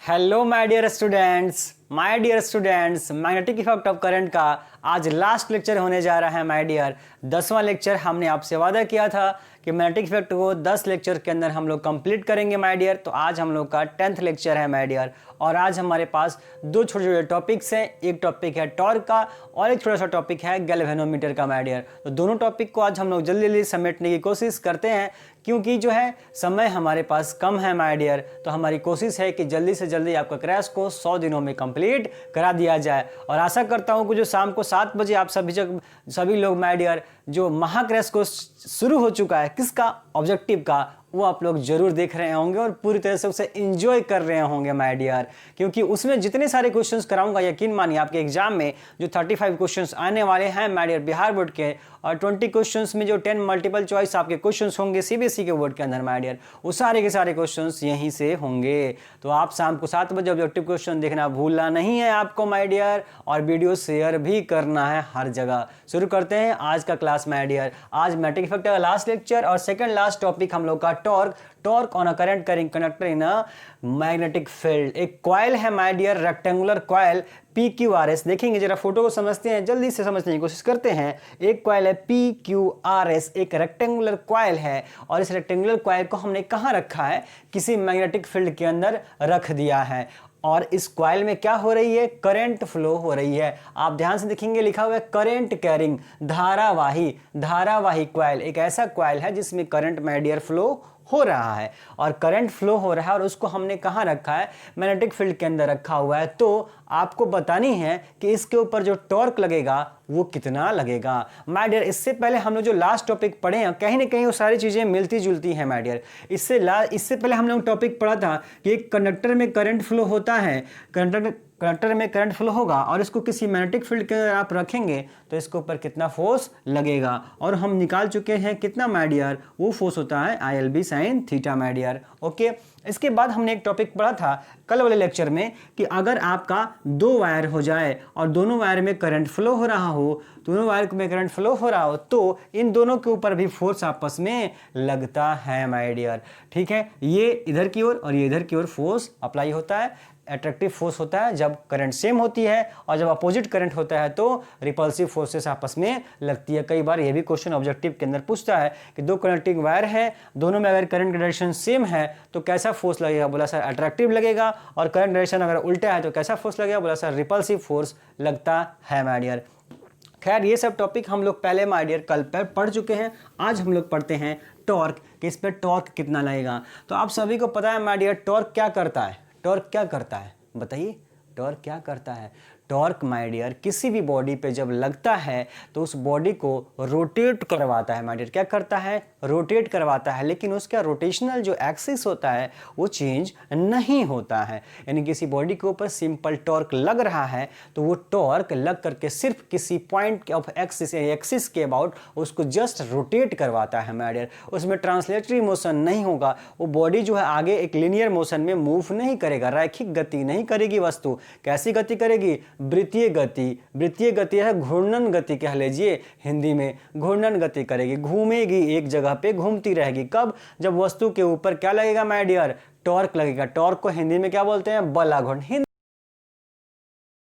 Hello my dear students magnetic effect of current का आज last lecture होने जा रहा है माय डियर। 10वां लेक्चर हमने आपसे वादा किया था कि मैग्नेटिक इफेक्ट को 10 लेक्चर के अंदर हम लोग कंप्लीट करेंगे माय डियर। तो आज हम लोग का 10th लेक्चर है माय डियर और आज हमारे पास दो छोटे छोटे टॉपिक्स हैं। एक टॉपिक है टॉर्क का और एक छोटा सा टॉपिक है गैल्वेनोमीटर का माय डियर। तो दोनों टॉपिक को आज हम लोग जल्दी जल्दी समेटने की कोशिश करते हैं क्योंकि जो है समय हमारे पास कम है माय डियर। तो हमारी कोशिश है कि जल्दी से जल्दी आपका क्रैश को 100 दिनों में कंप्लीट करा दिया जाए। और आशा करता हूं कि जो शाम को 7 बजे आप सभी लोग माय डियर जो महाक्रैश को शुरू हो चुका है किसका ऑब्जेक्टिव का वो आप लोग जरूर देख रहे होंगे और पूरी तरह से उसे एंजॉय कर रहे होंगे माय डियर, क्योंकि उसमें जितने सारे क्वेश्चंस कराऊंगा यकीन मानिए आपके एग्जाम में जो 35 क्वेश्चंस आने वाले हैं माय डियर बिहार बोर्ड के और 20 क्वेश्चंस में जो 10 मल्टीपल चॉइस आपके क्वेश्चंस होंगे सीबीएसई के बोर्ड के अंदर माय डियर, वो सारे के सारे क्वेश्चंस यहीं से होंगे। तो आप शाम को 7 बजे ऑब्जेक्टिव क्वेश्चन देखना भूलना नहीं है आपको माय डियर और वीडियो शेयर भी करना है हर जगह। शुरू करते हैं आज का क्लास माय डियर। आज मैग्नेटिक इफेक्ट का लास्ट लेक्चर और सेकंड लास्ट टॉपिक हम लोग का torque on a current carrying conductor in a magnetic field. एक कॉइल है my dear rectangular coil PQRS। देखेंगे जरा फोटो को समझते हैं, जल्दी से समझने की कोशिश करते हैं। एक कॉइल है PQRS, एक रेक्टेंगुलर कॉइल है और इस रेक्टेंगुलर कॉइल को हमने कहाँ रखा है, किसी मैग्नेटिक फील्ड के अंदर रख दिया है। और इस कॉइल में क्या हो रही है, करंट फ्लो हो रही है। आप ध्यान से देखेंगे लिखा हुआ है करंट कैरिंग, धारावाही कॉइल। एक ऐसा कॉइल है जिसमें करंट माय डियर फ्लो हो रहा है और करंट फ्लो हो रहा है और उसको हमने कहाँ रखा है, मैग्नेटिक फील्ड के अंदर रखा हुआ है। तो आपको बतानी है कि इसके ऊपर जो टॉर्क लगेगा वो कितना लगेगा माय डियर। इससे पहले हम लोग जो लास्ट टॉपिक पढ़े हैं कहीं ना कहीं वो सारी चीजें मिलती जुलती हैं माय डियर। इससे पहले हम लोग टॉपिक पढ़ा था कि एक कंडक्टर में करंट फ्लो होता है, कंडक्टर में करंट फ्लो होगा और इसको किसी मैग्नेटिक फील्ड के अंदर आप रखेंगे तो इसके ऊपर कितना फोर्स लगेगा और हम निकाल चुके हैं कितना माय डियर, वो फोर्स होता है ILB sin theta my dear. Okay, इसके बाद हमने एक टॉपिक पढ़ा था कल वाले लेक्चर में कि अगर आपका 2 वायर हो जाए और दोनों वायर में करंट फ्लो हो रहा हो तो इन दोनों के ऊपर भी फोर्स आपस में लगता है माय डियर। ठीक है, ये इधर की ओर और ये इधर की ओर फोर्स अप्लाई होता है। अट्रैक्टिव फोर्स होता है जब करंट सेम होती है और जब अपोजिट करंट होता है तो रिपल्सिव फोर्सेस आपस में लगती है। कई बार ये भी क्वेश्चन ऑब्जेक्टिव के अंदर पूछता है कि दो कनेक्टिंग वायर है, दोनों में अगर करंट डायरेक्शन सेम है तो कैसा फोर्स लगेगा, बोला सर अट्रैक्टिव लगेगा, और करंट डायरेक्शन अगर उल्टा है तो कैसा फोर्स लगेगा, बोला सर रिपल्सिव फोर्स लगता है माय डियर। खैर ये सब टॉपिक हम लोग पहले माय डियर कल पर पढ़ चुके हैं। आज हम लोग पढ़ते हैं टॉर्क, कि इस पर टॉर्क कितना लगेगा। तो आप सभी को पता है माय डियर टॉर्क क्या करता है, टॉर्क क्या करता है बताइए, टॉर्क क्या करता है। टॉर्क माय डियर किसी भी बॉडी पे जब लगता है तो उस बॉडी को रोटेट करवाता है माय डियर। क्या करता है, रोटेट करवाता है, लेकिन उसका रोटेशनल जो एक्सिस होता है वो चेंज नहीं होता है। यानी किसी बॉडी के ऊपर सिंपल टॉर्क लग रहा है तो वो टॉर्क लग करके सिर्फ किसी पॉइंट ऑफ एक्सिस के अबाउट उसको जस्ट रोटेट करवाता है माय डियर। उसमें ट्रांसलेटरी मोशन नहीं होगा, वो बॉडी जो है आगे एक लिनियर मोशन में मूव नहीं करेगा, रैखिक गति नहीं करेगी वस्तु। कैसी गति करेगी, वृत्तीय गति है, घूर्णन गति कह लीजिए, हिंदी में घूर्णन गति करेगी, घूमेगी, एक जगह पे घूमती रहेगी। कब, जब वस्तु के ऊपर क्या लगेगा माय डियर, टॉर्क लगेगा। टॉर्क को हिंदी में क्या बोलते हैं, बलाघूर्ण। हिंदी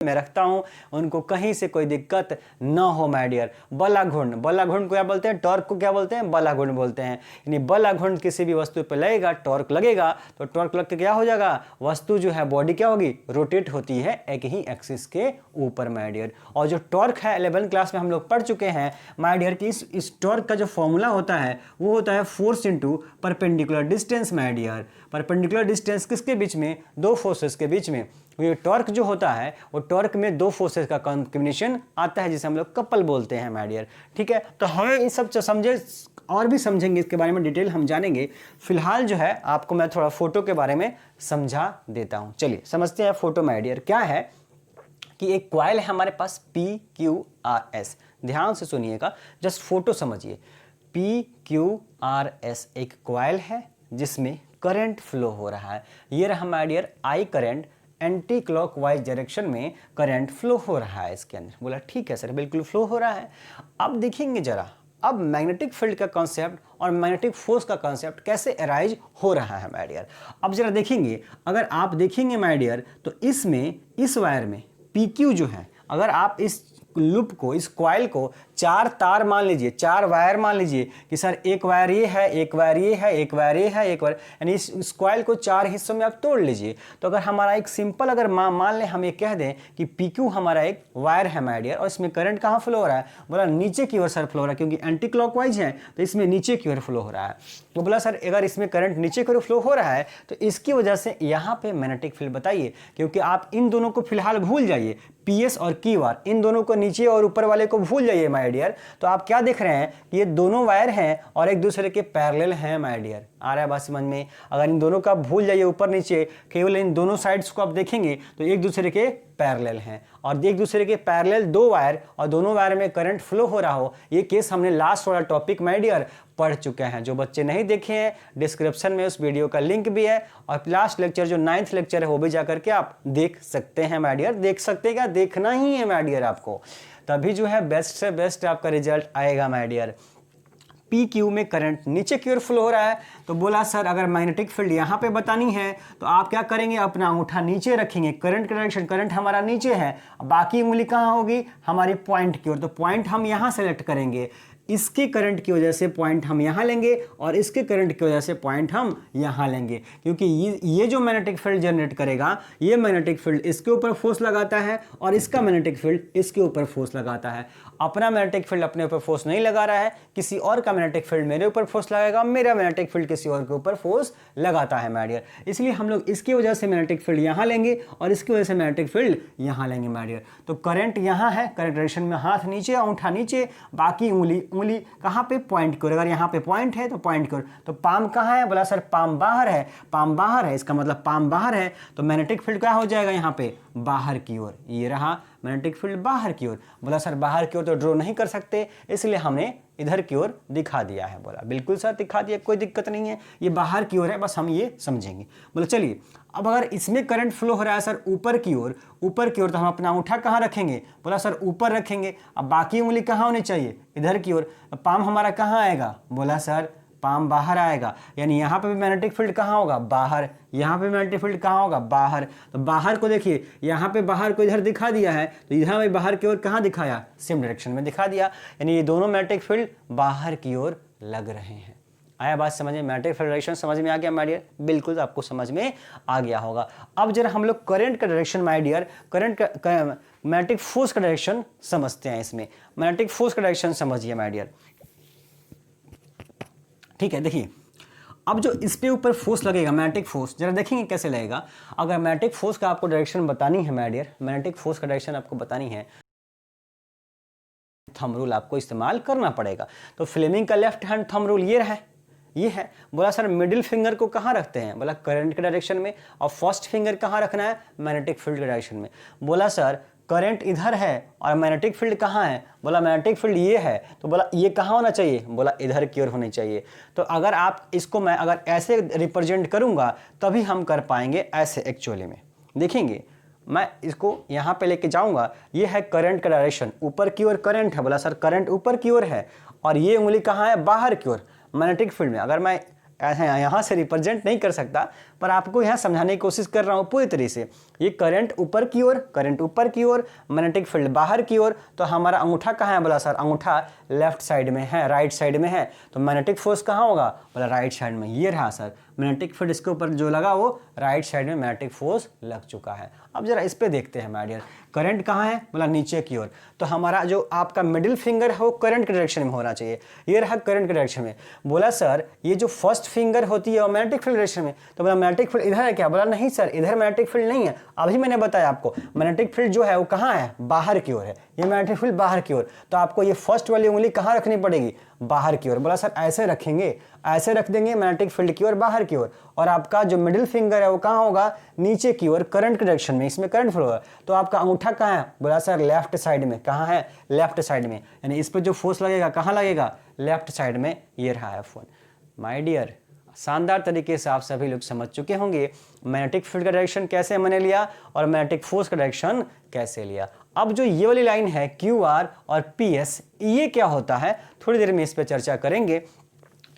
मैं रखता हूं, उनको कहीं से कोई दिक्कत न हो माय डियर। बलाघूर्ण को क्या बोलते हैं, टॉर्क को क्या बोलते हैं, बलाघूर्ण बोलते हैं। यानी बलाघूर्ण किसी भी वस्तु पर लगेगा, टॉर्क लगेगा तो टॉर्क लग के क्या हो जाएगा, वस्तु जो है बॉडी क्या होगी, रोटेट होती है एक ही एक्सिस के ऊपर माय डियर। और जो टॉर्क है 11th क्लास में हम लोग पढ़ चुके हैं माय डियर की इस टॉर्क का जो फॉर्मूला होता है वो होता है force into perpendicular distance my dear. Perpendicular distance किसके बीच में, दो फोर्सेस के बीच में। ये टॉर्क जो होता है वो टॉर्क में दो फोर्सेस का कॉम्बिनेशन आता है जिसे हम लोग कपल बोलते हैं माय डियर। ठीक है, तो हमें ये सब समझे और भी समझेंगे, इसके बारे में डिटेल हम जानेंगे। फिलहाल जो है आपको मैं थोड़ा फोटो के बारे में समझा देता हूं। चलिए समझते हैं फोटो माय डियर क्या है। कि एक कॉइल है हमारे पास PQRS, ध्यान से सुनिएगा, जस्ट फोटो समझिए। PQRS एक कॉइल है जिसमें करंट फ्लो हो रहा है। ये रहा my dear I current, anti clockwise direction में करंट फ्लो हो रहा है इसके अंदर। बोला ठीक है सर बिल्कुल फ्लो हो रहा है। अब देखेंगे जरा, अब मैग्नेटिक फील्ड का कॉन्सेप्ट और मैग्नेटिक फोर्स का कॉन्सेप्ट कैसे अराइज हो रहा है माय डियर। अब जरा देखेंगे, अगर आप देखेंगे माय डियर तो इसमें इस वायर में PQ जो है, अगर आप इस लूप को, इस कॉइल को 4 तार मान लीजिए, 4 वायर मान लीजिए कि सर एक वायर ये है, एक वायर ये है, एक वायर ये है, एक वायर, यानी इस कॉइल को 4 हिस्सों में आप तोड़ लीजिए। तो अगर हमारा एक सिंपल अगर मान लें, हम ये कह दें कि PQ हमारा एक वायर है माय डियर, और इसमें करंट कहाँ फ्लो हो रहा है, बोला नीचे की ओर सर फ्लो हो रहा है, क्योंकि एंटी क्लॉकवाइज है तो इसमें नीचे की ओर फ्लो हो रहा है। तो बोला सर अगर इसमें करंट नीचे की ओर फ्लो हो रहा है तो इसकी वजह से यहाँ पे मैग्नेटिक फील्ड बताइए, क्योंकि आप इन दोनों को फिलहाल भूल जाइए, PS और QR, इन दोनों को नीचे और ऊपर वाले को भूल जाइए माय डियर। तो आप क्या देख रहे हैं कि ये दोनों वायर हैं और एक दूसरे के पैरेलल हैं माय डियर। आ रहा है बात समझ में? अगर इन दोनों को आप भूल जाइए ऊपर नीचे, केवल इन दोनों साइड्स को आप देखेंगे तो एक दूसरे के पैरेलल हैं, और एक दूसरे के पैरेलल 2 वायर और दोनों वायर में करंट फ्लो हो रहा हो, ये केस हमने लास्ट वाला टॉपिक माय डियर पढ़ चुके हैं। जो बच्चे नहीं देखे हैं, डिस्क्रिप्शन में उस वीडियो का लिंक भी है, और लास्ट लेक्चर जो 9th लेक्चर है वो भी जाकर के आप देख सकते हैं माय डियर। देख सकते हैं क्या? देखना ही है माय डियर आपको, तभी जो है बेस्ट से बेस्ट आपका रिजल्ट आएगा माय डियर। PQ में करंट नीचे की ओर फ्लो हो रहा है, तो बोला सर अगर मैग्नेटिक फील्ड यहाँ पे बतानी है तो आप क्या करेंगे, अपना अंगूठा नीचे रखेंगे, करंट का डायरेक्शन, करंट हमारा नीचे है, बाकी उंगली कहाँ होगी, हमारी पॉइंट की ओर। तो पॉइंट हम यहाँ सेलेक्ट करेंगे, इसके करंट की वजह से पॉइंट हम यहाँ लेंगे और इसके करंट की वजह से पॉइंट हम यहाँ लेंगे, क्योंकि ये जो मैग्नेटिक फील्ड जनरेट करेगा, ये मैग्नेटिक फील्ड इसके ऊपर फोर्स लगाता है और इसका मैग्नेटिक फील्ड इसके ऊपर फोर्स लगाता है। अपना मैग्नेटिक फील्ड अपने ऊपर फोर्स नहीं लगा रहा है, किसी और का मैग्नेटिक फील्ड मेरे ऊपर फोर्स लगाएगा, मेरा मैग्नेटिक फील्ड किसी और के ऊपर फोर्स लगाता है माय डियर। इसलिए हम लोग इसकी वजह से मैग्नेटिक फील्ड यहाँ लेंगे और इसकी वजह से मैग्नेटिक फील्ड यहाँ लेंगे माय डियर। तो करंट यहाँ है, करंट डायरेक्शन में हाथ नीचे, अंगूठा नीचे, बाकी उंगली कहाँ पे, पॉइंट की ओर। अगर यहाँ पे पॉइंट है तो पॉइंट की ओर। तो पाम कहाँ है, बोला सर पाम बाहर है, पाम बाहर है, इसका मतलब पाम बाहर है, तो मैग्नेटिक फील्ड क्या हो जाएगा यहाँ पे, बाहर की ओर। ये रहा मैग्नेटिक फील्ड बाहर की ओर। बोला सर बाहर की ओर तो ड्रॉ नहीं कर सकते, इसलिए हमने इधर की ओर दिखा दिया है। बोला बिल्कुल सर दिखा दिया, कोई दिक्कत नहीं है, ये बाहर की ओर है, बस हम ये समझेंगे। बोला चलिए, अब अगर इसमें करंट फ्लो हो रहा है सर ऊपर की ओर, ऊपर की ओर, तो हम अपना अंगूठा कहाँ रखेंगे, बोला सर ऊपर रखेंगे। अब बाकी उंगली कहाँ होनी चाहिए, इधर की ओर। पाम हमारा कहाँ आएगा, बोला सर पाम बाहर आएगा, यानी यहाँ पे भी मैग्नेटिक फील्ड कहाँ होगा, बाहर। यहाँ पे मैग्नेटिक फील्ड कहाँ होगा, बाहर। तो बाहर को देखिए, यहाँ पे बाहर को इधर दिखा दिया है, तो इधर में बाहर की ओर कहाँ दिखाया, सेम डायरेक्शन में दिखा दिया, यानी ये दोनों मैग्नेटिक फील्ड बाहर की ओर लग रहे हैं। आया बात समझ में? मैग्नेटिक फील्ड डायरेक्शन समझ में आ गया माय डियर? बिल्कुल आपको समझ में आ गया होगा। अब जरा हम लोग करंट का डायरेक्शन माय डियर, करंट का मैग्नेटिक फोर्स का डायरेक्शन समझते हैं। इसमें मैग्नेटिक फोर्स का डायरेक्शन समझिए माय डियर, ठीक है। देखिए अब जो इस पे ऊपर फोर्स लगेगा, मैग्नेटिक फोर्स, जरा देखेंगे कैसे लगेगा। अगर मैग्नेटिक फोर्स का आपको डायरेक्शन बतानी है माय डियर, मैग्नेटिक फोर्स का डायरेक्शन आपको बतानी है, थंब रूल आपको इस्तेमाल करना पड़ेगा। तो फ्लेमिंग का लेफ्ट हैंड थंब रूल ये है, ये है। बोला सर मिडिल फिंगर को कहाँ रखते हैं, बोला करंट के डायरेक्शन में, और फर्स्ट फिंगर कहाँ रखना है, मैग्नेटिक फील्ड के डायरेक्शन में। बोला सर करंट इधर है और मैग्नेटिक फील्ड कहाँ है, बोला मैग्नेटिक फील्ड ये है, तो बोला ये कहाँ होना चाहिए, बोला इधर की ओर होनी चाहिए। तो अगर आप इसको मैं अगर ऐसे रिप्रेजेंट करूँगा तभी हम कर पाएंगे ऐसे। एक्चुअली में देखेंगे, मैं इसको यहाँ पे लेके जाऊँगा, ये है करंट का डायरेक्शन, ऊपर की ओर करंट है, बोला सर करंट ऊपर की ओर है, और ये उंगली कहाँ है, बाहर की ओर मैग्नेटिक फील्ड में। अगर मैं यहाँ से रिप्रेजेंट नहीं कर सकता, पर आपको यहाँ समझाने की कोशिश कर रहा हूँ पूरी तरीके से। ये करंट ऊपर की ओर, करंट ऊपर की ओर, मैग्नेटिक फील्ड बाहर की ओर, तो हमारा अंगूठा कहाँ है, बोला सर अंगूठा लेफ्ट साइड में है, राइट साइड में है, तो मैग्नेटिक फोर्स कहाँ होगा, बोला राइट साइड में। ये रहा सर मैग्नेटिक फील्ड, इसके ऊपर जो लगा वो राइट साइड में मैग्नेटिक फोर्स लग चुका है। अब जरा इस पे देखते हैं माय डियर, करंट कहाँ है, बोला नीचे की ओर, तो हमारा जो आपका मिडिल फिंगर है वो करंट के डायरेक्शन में होना चाहिए। ये रहा करंट के डायरेक्शन में। बोला सर ये जो फर्स्ट फिंगर होती है वो मैग्नेटिक फील्ड डायरेक्शन में, तो बोला मैग्नेटिक फील्ड इधर है क्या, बोला नहीं सर इधर मैग्नेटिक फील्ड नहीं है। अभी मैंने बताया आपको मैग्नेटिक फील्ड जो है वो कहाँ है, बाहर की ओर है, ये मैग्नेटिक फील्ड बाहर की ओर, तो आपको ये फर्स्ट वाली उंगली कहाँ रखनी पड़ेगी, बाहर की ओर। बोला सर ऐसे रखेंगे, ऐसे रख देंगे मैग्नेटिक फील्ड की ओर बाहर की ओर, और आपका जो मिडिल फिंगर है वो कहाँ होगा, नीचे की ओर करंट के डायरेक्शन में, इसमें करंट फ्लो होगा। तो आपका अंगूठा कहाँ है, बोला सर लेफ्ट साइड में। कहाँ है, लेफ्ट साइड में, यानी इस पर जो फोर्स लगेगा कहाँ लगेगा, लेफ्ट साइड में। ये रहा है फोन माय डियर। शानदार तरीके से आप सभी लोग समझ चुके होंगे मैग्नेटिक फील्ड का डायरेक्शन कैसे मैंने लिया और मैग्नेटिक फोर्स का डायरेक्शन कैसे लिया। अब जो ये वाली लाइन है QR और PS, ये क्या होता है थोड़ी देर में इस पर चर्चा करेंगे।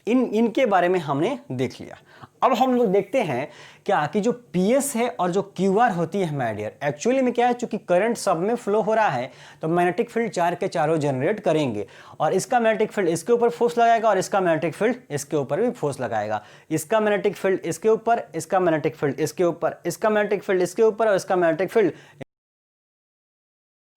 इनके बारे में हमने देख लिया। अब हम लोग देखते हैं क्या कि जो PS है और जो QR होती है माय डियर, एक्चुअली में क्या है, चूंकि करंट सब में फ्लो हो रहा है तो मैग्नेटिक फील्ड चार के चारों जनरेट करेंगे और इसका मैग्नेटिक फील्ड इसके ऊपर फोर्स लगाएगा और इसका मैग्नेटिक फील्ड इसके ऊपर भी फोर्स लगाएगा। इसका मैग्नेटिक फील्ड इसके ऊपर, इसका मैग्नेटिक फील्ड इसके ऊपर, इसका मैग्नेटिक फील्ड इसके ऊपर और इसका मैग्नेटिक फील्ड,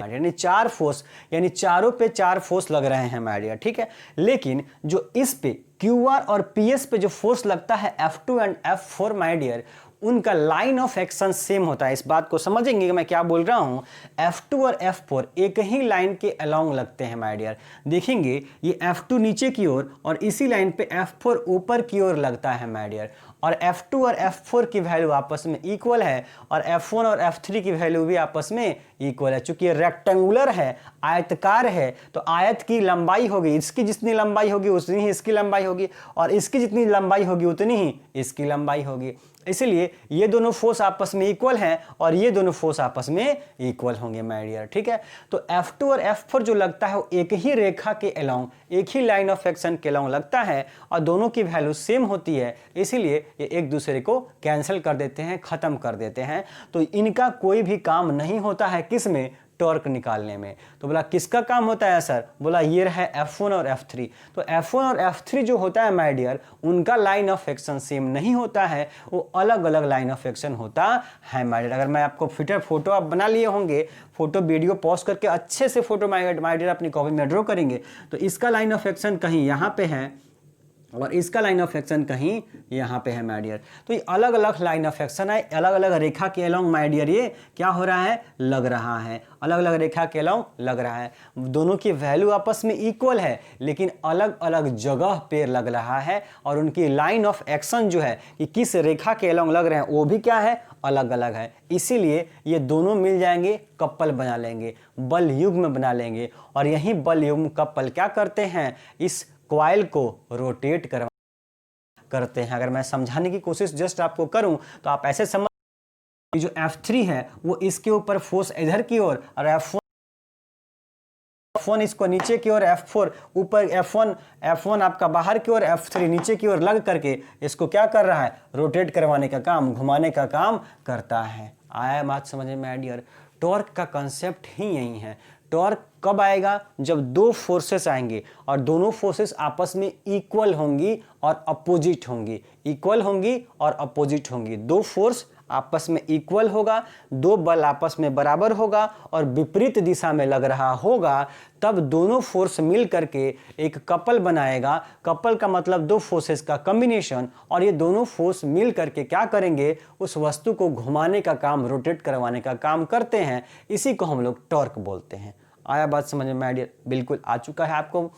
यानी चार फोर्स, यानी चारों पे चार फोर्स लग रहे हैं माय डियर, ठीक है। लेकिन जो इस पे QR और PS पे जो फोर्स लगता है F2 and F4 my dear, उनका लाइन ऑफ एक्शन सेम होता है। इस बात को समझेंगे कि मैं क्या बोल रहा हूं। F2 और F4 एक ही लाइन के अलोंग लगते हैं माय डियर। देखेंगे ये F2 नीचे की ओर और इसी लाइन पे F4 ऊपर की ओर लगता है माय डियर, और F2 और F4 की वैल्यू आपस में इक्वल है और F1 और F3 की वैल्यू भी आपस में इक्वल है। चूंकि ये रेक्टेंगुलर है, आयतकार है, तो आयत की लंबाई होगी, इसकी जितनी लंबाई होगी उतनी ही इसकी लंबाई होगी और इसकी जितनी लंबाई होगी उतनी ही इसकी लंबाई होगी। इसलिए ये दोनों फोर्स आपस में इक्वल हैं और ये दोनों फोर्स आपस में इक्वल होंगे माय डियर, ठीक है। तो F2 और F4 जो लगता है वो एक ही रेखा के अलोंग, एक ही लाइन ऑफ एक्शन के अलोंग लगता है और दोनों की वैल्यू सेम होती है, इसीलिए ये एक दूसरे को कैंसिल कर देते हैं, खत्म कर देते हैं। तो इनका कोई भी काम नहीं होता है किस में, टॉर्क निकालने में। तो बोला किसका काम होता है सर, बोला ये रहा F1 और F3। तो F1 और F3 जो होता है माय डियर, उनका लाइन ऑफ एक्शन सेम नहीं होता है, वो अलग अलग लाइन ऑफ एक्शन होता है माय डियर। अगर मैं आपको फिटर फोटो आप बना लिए होंगे, फोटो वीडियो पॉज करके अच्छे से फोटो माय डियर अपनी कॉपी में ड्रॉ करेंगे, तो इसका लाइन ऑफ एक्शन कहीं यहाँ पे है और इसका लाइन ऑफ एक्शन कहीं यहाँ पे है माय डियर। तो ये अलग अलग लाइन ऑफ एक्शन है, अलग अलग रेखा के अलोंग माय डियर ये क्या हो रहा है, लग रहा है, अलग अलग रेखा के अलोंग लग रहा है। दोनों की वैल्यू आपस में इक्वल है लेकिन अलग अलग जगह पे लग रहा है और उनकी लाइन ऑफ एक्शन जो है कि किस रेखा के अलोंग लग रहे हैं वो भी क्या है, अलग अलग है। इसीलिए ये दोनों मिल जाएंगे, कपल बना लेंगे, बल युग्म बना लेंगे और यही बल युग्म कपल क्या करते हैं, इस कॉइल को रोटेट करते हैं। अगर मैं समझाने की कोशिश जस्ट आपको करूं तो आप ऐसे समझ कि जो F3 है वो इसके ऊपर फोर्स इधर की ओर और F1 इसको नीचे की ओर, F4 ऊपर, F1 आपका बाहर की ओर, F3 नीचे की ओर लग करके इसको क्या कर रहा है, रोटेट करवाने का काम, घुमाने का काम करता है। आया बात समझ में माय डियर। टॉर्क का कंसेप्ट ही यही है। टॉर्क कब आएगा, जब दो फोर्सेस आएंगे और दोनों फोर्सेस आपस में इक्वल होंगी और अपोजिट होंगी, इक्वल होंगी और अपोजिट होंगी। दो फोर्स आपस में इक्वल होगा, दो बल आपस में बराबर होगा और विपरीत दिशा में लग रहा होगा, तब दोनों फोर्स मिल करके एक कपल बनाएगा। कपल का मतलब दो फोर्सेस का कॉम्बिनेशन, और ये दोनों फोर्स मिल करके क्या करेंगे, उस वस्तु को घुमाने का काम, रोटेट करवाने का काम करते हैं। इसी को हम लोग टॉर्क बोलते हैं। आया बात समझ में माय डियर, बिल्कुल आ चुका है आपको।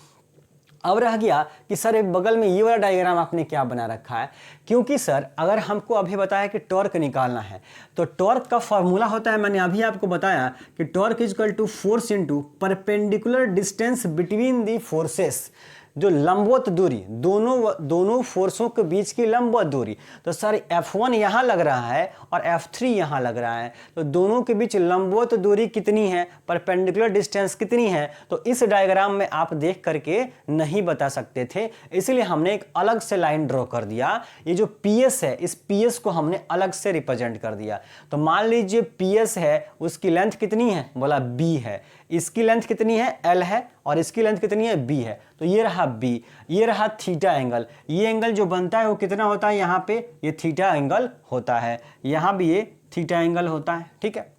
अब रह गया कि सर एक बगल में ये वाला डायग्राम आपने क्या बना रखा है, क्योंकि सर अगर हमको अभी बताया कि टॉर्क निकालना है तो टॉर्क का फॉर्मूला होता है, मैंने अभी आपको बताया कि torque is equal to force into perpendicular distance between the forces, जो लंबवत दूरी, दोनों फोर्सों के बीच की लंबवत दूरी। तो सर F1 यहाँ लग रहा है और F3 यहाँ लग रहा है, तो दोनों के बीच लंबवत दूरी कितनी है, परपेंडिकुलर डिस्टेंस कितनी है, तो इस डायग्राम में आप देख करके नहीं बता सकते थे, इसलिए हमने एक अलग से लाइन ड्रॉ कर दिया। ये जो PS है, इस PS को हमने अलग से रिप्रेजेंट कर दिया। तो मान लीजिए PS है, उसकी लेंथ कितनी है, बोला B है, इसकी लेंथ कितनी है, L है, और इसकी लेंथ कितनी है, B है। तो ये रहा B, ये रहा थीटा एंगल। ये एंगल जो बनता है वो कितना होता है, यहाँ पे ये थीटा एंगल होता है, यहाँ भी ये थीटा एंगल होता है, ठीक है।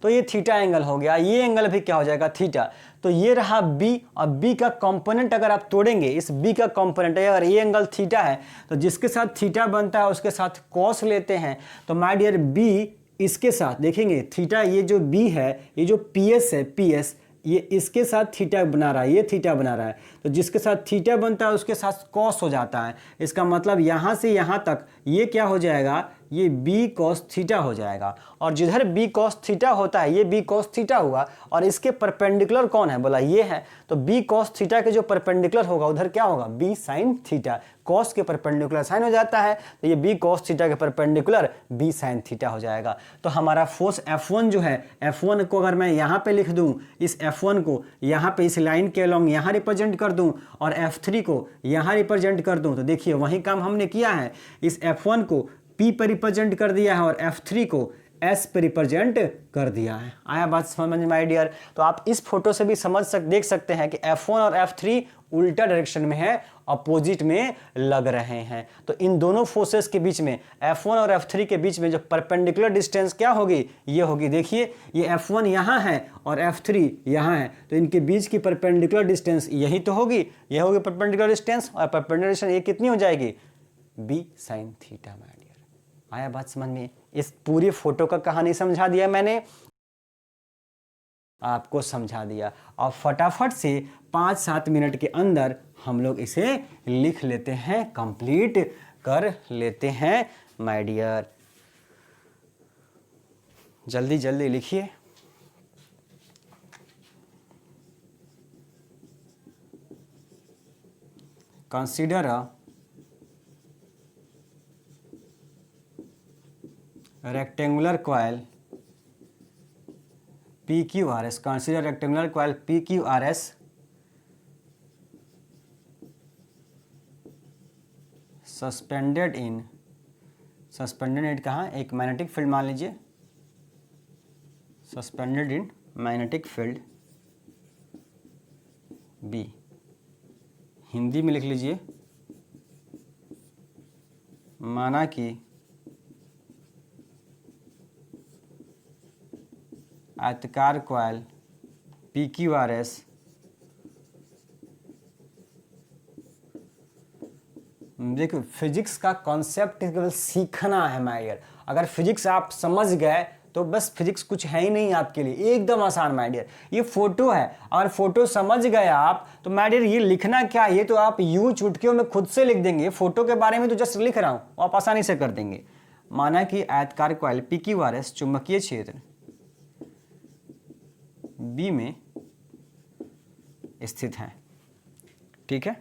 तो ये थीटा एंगल हो गया, ये एंगल भी क्या हो जाएगा, थीटा। तो ये रहा B, और B का कंपोनेंट अगर आप तोड़ेंगे, इस B का कंपोनेंट अगर ये एंगल थीटा है तो जिसके साथ थीटा बनता है उसके साथ कॉस लेते हैं। तो माय डियर B इसके साथ देखेंगे थीटा, ये जो B है, ये जो PS है, PS ये इसके साथ थीटा बना रहा है, ये थीटा बना रहा है, तो जिसके साथ थीटा बनता है उसके साथ कॉस हो जाता है। इसका मतलब यहाँ से यहाँ तक ये क्या हो जाएगा, ये बी कॉस थीटा हो जाएगा। और जिधर बी कॉस थीटा होता है, ये बी कॉस थीटा हुआ, और इसके परपेंडिकुलर कौन है, बोला ये है, तो बी कॉस थीटा के जो परपेंडिकुलर होगा उधर क्या होगा, बी साइन थीटा। कॉस के परपेंडिकुलर साइन हो जाता है, तो ये बी कॉस थीटा के परपेंडिकुलर बी साइन थीटा हो जाएगा। तो हमारा फोर्स F1 जो है, F1 को अगर मैं यहाँ पे लिख दूँ, इस F1 को यहाँ पे इस लाइन के अलॉन्ग यहाँ रिप्रेजेंट कर दूँ, और F3 को यहाँ रिप्रेजेंट कर दूँ, तो देखिए वही काम हमने किया है। इस F1 को P पर रिप्रेजेंट कर दिया है और F3 को S पे रिप्रेजेंट कर दिया है। आया बात समझ में माय डियर? तो आप इस फोटो से भी देख सकते हैं कि F1 और F3 उल्टा डायरेक्शन में है, अपोजिट में लग रहे हैं। तो इन दोनों फोर्सेस के बीच में, F1 और F3 के बीच में जो परपेंडिकुलर डिस्टेंस क्या होगी, ये होगी। देखिए ये F1 यहाँ है और F3 यहाँ है, तो इनके बीच की परपेंडिकुलर डिस्टेंस यही तो होगी, यह होगी परपेंडिकुलर डिस्टेंस, और परपेंडिकुलर डिस्टेंस ये कितनी हो जाएगी, B sine theta. My dear, आया बात समझ में? इस पूरी फोटो का कहानी समझा दिया मैंने, आपको समझा दिया। और फटाफट से 5-7 मिनट के अंदर हम लोग इसे लिख लेते हैं, कंप्लीट कर लेते हैं माय डियर। जल्दी जल्दी लिखिए। Consider a rectangular coil PQRS, consider rectangular coil PQRS suspended in कहाँ, एक मैग्नेटिक फील्ड मान लीजिए, suspended in magnetic field B, Hindi में लिख लीजिए, माना कि आयताकार कॉइल PQRS देखो, फिजिक्स का कॉन्सेप्ट केवल सीखना है माय डियर। अगर फिजिक्स आप समझ गए तो बस फिजिक्स कुछ है ही नहीं आपके लिए, एकदम आसान माय डियर। ये फोटो है, और फोटो समझ गए आप तो माय डियर ये लिखना क्या, ये तो आप यूं चुटकियों में खुद से लिख देंगे। फोटो के बारे में तो जस्ट लिख रहा हूं, आप आसानी से कर देंगे। माना कि आयताकार कॉइल PQRS चुंबकीय क्षेत्र B में स्थित है, ठीक है।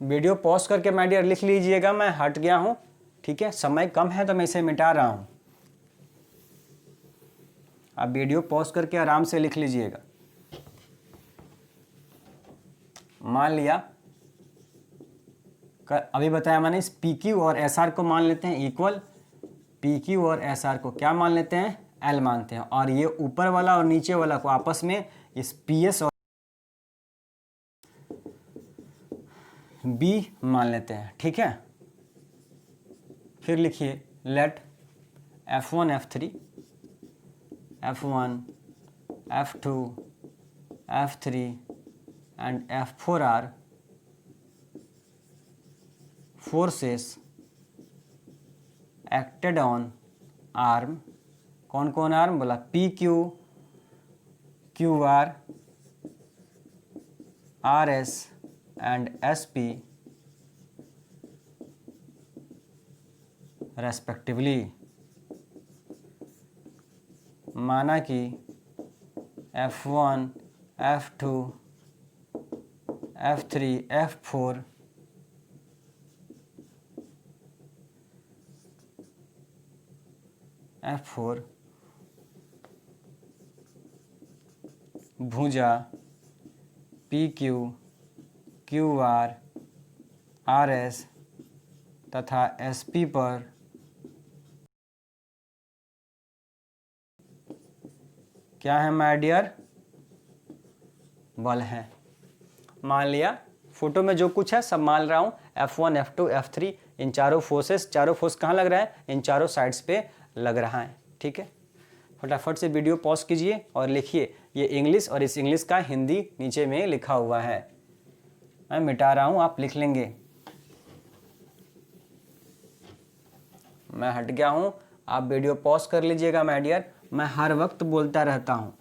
वीडियो पॉज करके माय डियर लिख लीजिएगा, मैं हट गया हूं, ठीक है। समय कम है तो मैं इसे मिटा रहा हूं, आप वीडियो पॉज करके आराम से लिख लीजिएगा। मान लिया, अभी बताया मैंने, इस PQ और SR को मान लेते हैं इक्वल, PQ और SR को क्या मान लेते हैं, L मानते हैं, और ये ऊपर वाला और नीचे वाला को आपस में इस PS और B मान लेते हैं, ठीक है। फिर लिखिए let F1 F3 F1 F2 F3 and F4 are forces acted on arm. कौन कौन आर्म, बोला PQ, QR, RS and SP respectively. माना कि F1 F2 F3 F4 F4 भुजा PQ QR RS तथा SP पर क्या है माय डियर, बल है। मान लिया फोटो में जो कुछ है सब मान रहा हूँ, F1 F2 F3 इन चारों फोर्स कहाँ लग रहा है, इन चारों साइड्स पे लग रहा है, ठीक है। फटाफट से वीडियो पॉज कीजिए और लिखिए, ये इंग्लिश और इस इंग्लिश का हिंदी नीचे में लिखा हुआ है, मैं मिटा रहा हूँ, आप लिख लेंगे। मैं हट गया हूँ, आप वीडियो पॉज कर लीजिएगा माय डियर, मैं हर वक्त बोलता रहता हूँ।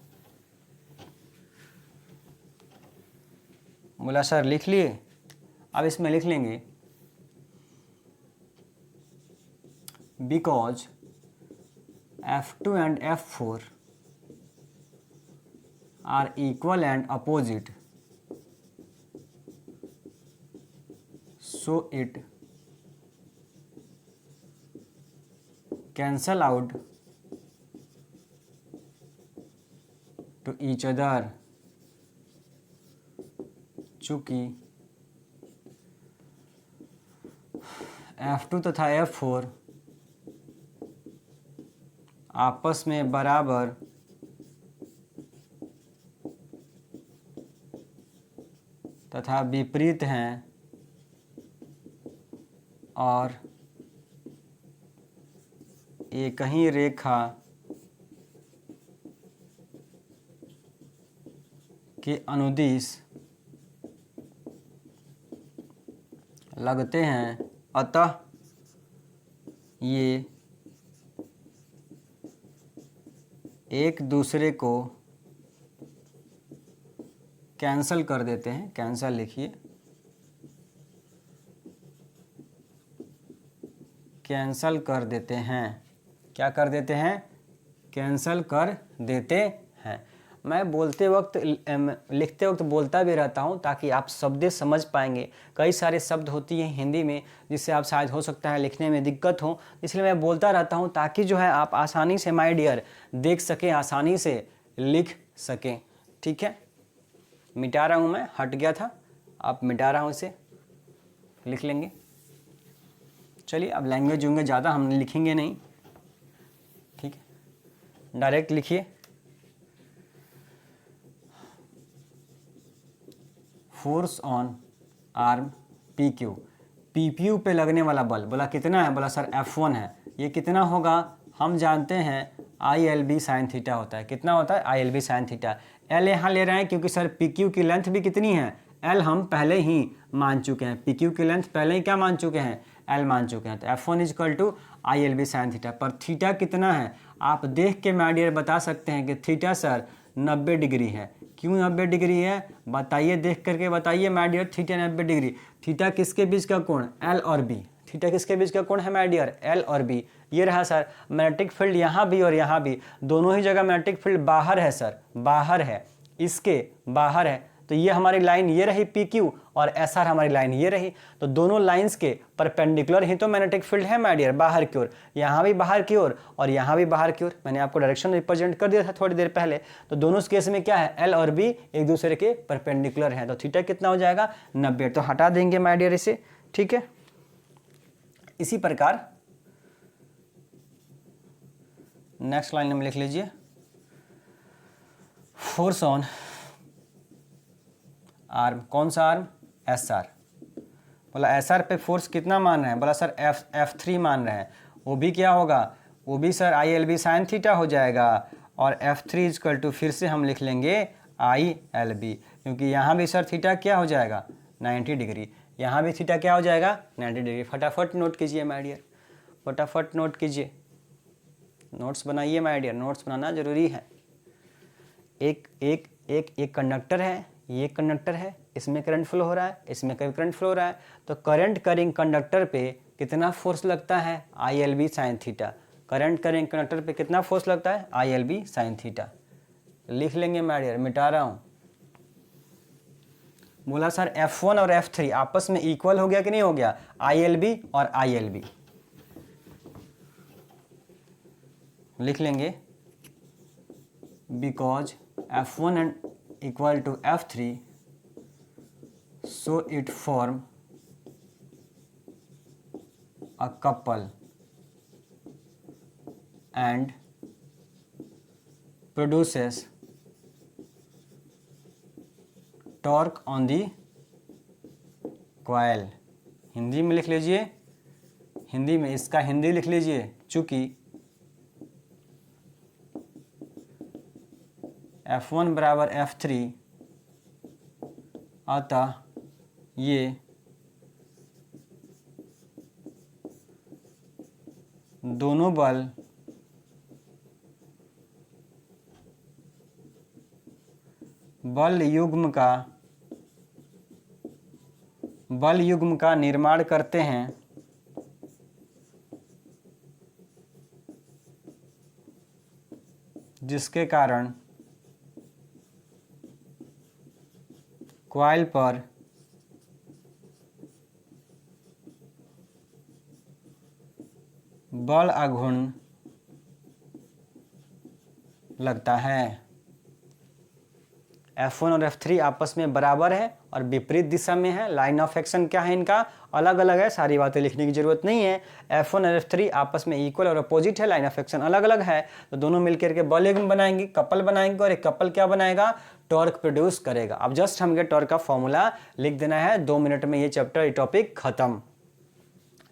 बोला सर लिख लिए, अब इसमें लिख लेंगे because F2 and F4 are equal and opposite, so it cancel out to each other. चूँकि F2 तथा F4 आपस में बराबर तथा विपरीत हैं और एक ही रेखा के अनुदिश लगते हैं, अतः ये एक दूसरे को कैंसल कर देते हैं। कैंसल लिखिए, कैंसल कर देते हैं। क्या कर देते हैं? कैंसल कर देते हैं। मैं बोलते वक्त लिखते वक्त बोलता भी रहता हूँ ताकि आप शब्द समझ पाएंगे। कई सारे शब्द होती हैं हिंदी में जिससे आप शायद हो सकता है लिखने में दिक्कत हो, इसलिए मैं बोलता रहता हूँ ताकि जो है आप आसानी से माय डियर देख सकें, आसानी से लिख सकें। ठीक है, मिटा रहा हूँ, मैं हट गया था, आप मिटा रहा हूँ, इसे लिख लेंगे। चलिए अब लैंग्वेज होंगे ज़्यादा हम लिखेंगे नहीं, ठीक है, डायरेक्ट लिखिए। Force on arm PQ, PQ पे लगने वाला बल, बोला कितना है? बोला सर F1 है। ये कितना होगा? हम जानते हैं ILB साइन थीटा होता है। कितना होता है? ILB sine theta. L यहाँ ले रहे हैं क्योंकि सर PQ की लेंथ भी कितनी है? L हम पहले ही मान चुके हैं, PQ की लेंथ पहले ही क्या मान चुके हैं? L मान चुके हैं। तो F1 is equal to ILB sine theta. पर थीटा कितना है? आप देख के माय डियर बता सकते हैं कि थीटा सर 90 डिग्री है। क्यों 90 डिग्री है? बताइए, देख करके बताइए my dear. Theta 90 degree. Theta किसके बीच का कोण? L और B। थीटा किसके बीच का कोण है माय डियर? L और B। ये रहा सर मैग्नेटिक फील्ड, यहाँ भी और यहाँ भी, दोनों ही जगह मैग्नेटिक फील्ड बाहर है सर, बाहर है, इसके बाहर है। तो ये हमारी लाइन ये रही PQ और SR हमारी लाइन ये रही। तो दोनों लाइंस के परपेंडिकुलर ही तो मैग्नेटिक फील्ड है माय डियर, बाहर की ओर। यहाँ भी बाहर की ओर और यहाँ भी बाहर की ओर। मैंने आपको डायरेक्शन रिप्रेजेंट कर दिया था थोड़ी देर पहले। तो दोनों केस में क्या है? L और B एक दूसरे के परपेंडिकुलर है। तो थीटा कितना हो जाएगा? 90। तो हटा देंगे माय डियर इसे, ठीक है। इसी प्रकार नेक्स्ट लाइन में लिख लीजिए, फोर्स ऑन आर्म। कौन सा आर्म? SR। बोला SR पे फोर्स कितना मान रहे हैं? बोला सर F3 मान रहे हैं। वो भी क्या होगा? वो भी सर ILB साइन थीटा हो जाएगा। और F3 इजकल टू फिर से हम लिख लेंगे ILB, क्योंकि यहाँ भी सर थीटा क्या हो जाएगा? 90 डिग्री। यहाँ भी थीटा क्या हो जाएगा? 90 डिग्री। फटाफट नोट कीजिए माय डियर, फटाफट नोट कीजिए, नोट्स बनाइए माय डियर, नोट्स बनाना जरूरी है। एक कंडक्टर है, ये कंडक्टर है, इसमें करंट फ्लो हो रहा है, इसमें करंट फ्लो हो रहा है। तो करंट करिंग कंडक्टर पे कितना फोर्स लगता है? ILB sine theta. Current carrying conductor पे कितना फोर्स लगता है? ILB sine theta. लिख लेंगे माय डियर, मिटा रहा हूं। बोला सर F1 और F3 आपस में इक्वल हो गया कि नहीं हो गया? ILB और ILB लिख लेंगे, because F1 and equal to F3, so it form a couple and produces torque on the coil। Hindi में लिख लीजिए, हिंदी में इसका हिंदी लिख लीजिए, चूंकि F1 बराबर F3, अतः ये दोनों बल युग्म का बल युग्म का निर्माण करते हैं, जिसके कारण कॉइल पर बल आघूर्ण लगता है। F1 और F3 आपस में बराबर है और विपरीत दिशा में है। लाइन ऑफ एक्शन क्या है इनका, अलग अलग है, सारी बातें लिखने की जरूरत नहीं है। F1 और F3 आपस में इक्वल और अपोजिट है, लाइन ऑफ एक्शन अलग अलग है, तो दोनों मिलकर के बल युग्म बनाएंगे, कपल बनाएंगे, और एक कपल क्या बनाएगा, टॉर्क प्रोड्यूस करेगा। अब जस्ट हमको टॉर्क का फॉर्मूला लिख देना है, 2 मिनट में ये चैप्टर, ये टॉपिक खत्म।